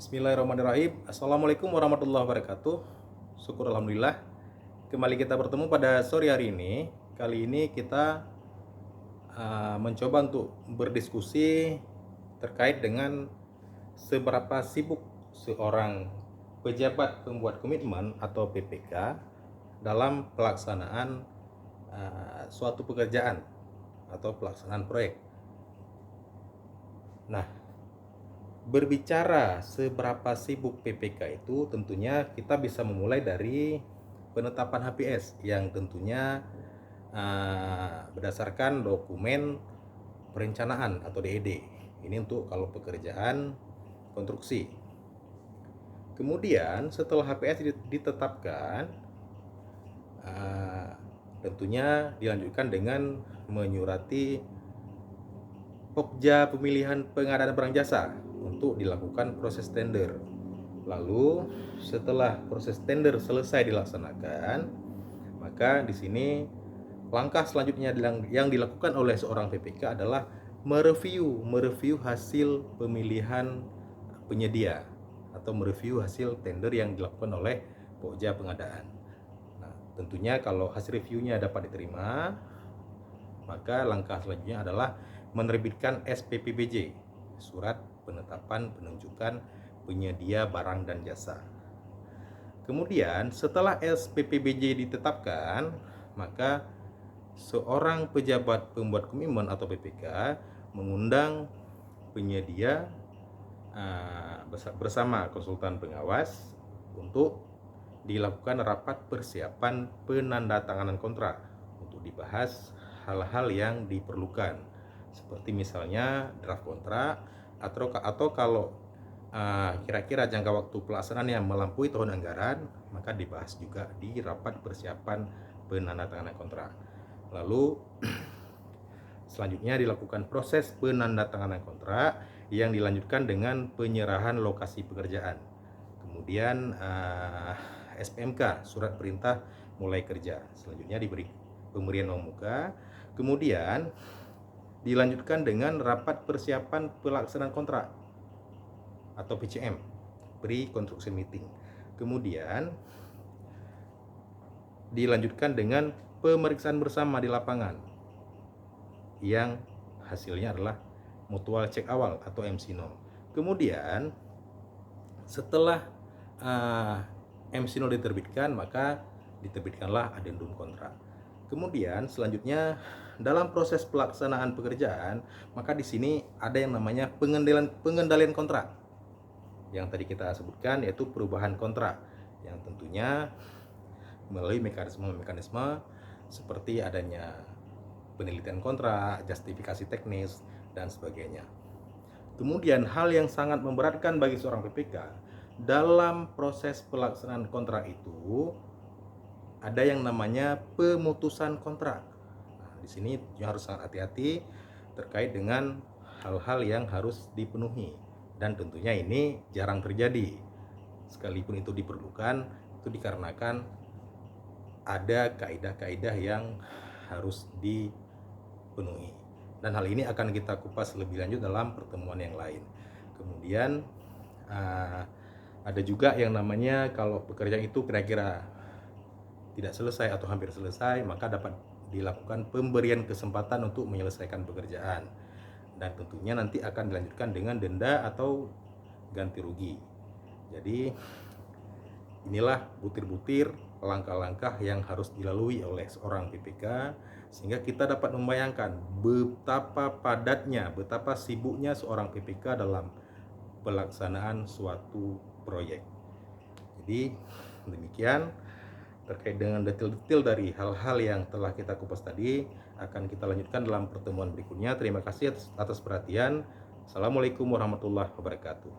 Bismillahirrahmanirrahim. Assalamualaikum warahmatullahi wabarakatuh. Syukur alhamdulillah. Kembali kita bertemu pada sore hari ini. Kali ini kita mencoba untuk berdiskusi terkait dengan seberapa sibuk seorang pejabat pembuat komitmen atau PPK dalam pelaksanaan suatu pekerjaan atau pelaksanaan proyek. Nah, berbicara seberapa sibuk PPK itu tentunya kita bisa memulai dari penetapan HPS yang tentunya berdasarkan dokumen perencanaan atau DED. Ini untuk kalau pekerjaan konstruksi. Kemudian setelah HPS ditetapkan, tentunya dilanjutkan dengan menyurati Pokja pemilihan pengadaan barang jasa untuk dilakukan proses tender. Lalu setelah proses tender selesai dilaksanakan, maka di sini langkah selanjutnya yang dilakukan oleh seorang PPK adalah mereview hasil pemilihan penyedia atau mereview hasil tender yang dilakukan oleh Pokja pengadaan. Nah, tentunya kalau hasil reviewnya dapat diterima, maka langkah selanjutnya adalah menerbitkan SPPBJ, surat penetapan penunjukan penyedia barang dan jasa. Kemudian setelah SPPBJ ditetapkan, maka seorang pejabat pembuat komitmen atau PPK mengundang penyedia bersama konsultan pengawas untuk dilakukan rapat persiapan penandatanganan kontrak untuk dibahas hal-hal yang diperlukan, seperti misalnya draft kontrak atau kalau kira-kira jangka waktu pelaksanaan yang melampaui tahun anggaran, maka dibahas juga di rapat persiapan penandatanganan kontrak. Lalu selanjutnya dilakukan proses penandatanganan kontrak yang dilanjutkan dengan penyerahan lokasi pekerjaan. Kemudian SPMK, surat perintah mulai kerja. Selanjutnya diberi pemberian uang muka. Kemudian dilanjutkan dengan rapat persiapan pelaksanaan kontrak atau PCM, pre-construction meeting. Kemudian dilanjutkan dengan pemeriksaan bersama di lapangan yang hasilnya adalah mutual check awal atau MC0. Kemudian setelah MC0 diterbitkan, maka diterbitkanlah adendum kontrak. Kemudian selanjutnya dalam proses pelaksanaan pekerjaan, maka di sini ada yang namanya pengendalian kontrak. Yang tadi kita sebutkan yaitu perubahan kontrak, yang tentunya melalui mekanisme seperti adanya penelitian kontrak, justifikasi teknis dan sebagainya. Kemudian hal yang sangat memberatkan bagi seorang PPK dalam proses pelaksanaan kontrak itu ada yang namanya pemutusan kontrak. Nah, di sini harus sangat hati-hati terkait dengan hal-hal yang harus dipenuhi, dan tentunya ini jarang terjadi. Sekalipun itu diperlukan, itu dikarenakan ada kaidah-kaidah yang harus dipenuhi. Dan hal ini akan kita kupas lebih lanjut dalam pertemuan yang lain. Kemudian ada juga yang namanya kalau pekerjaan itu kira-kira tidak selesai atau hampir selesai, maka dapat dilakukan pemberian kesempatan untuk menyelesaikan pekerjaan, dan tentunya nanti akan dilanjutkan dengan denda atau ganti rugi. Jadi inilah butir-butir langkah-langkah yang harus dilalui oleh seorang PPK, sehingga kita dapat membayangkan betapa padatnya, betapa sibuknya seorang PPK dalam pelaksanaan suatu proyek. Jadi demikian terkait dengan detail-detail dari hal-hal yang telah kita kupas tadi, akan kita lanjutkan dalam pertemuan berikutnya. Terima kasih atas perhatian. Assalamualaikum warahmatullahi wabarakatuh.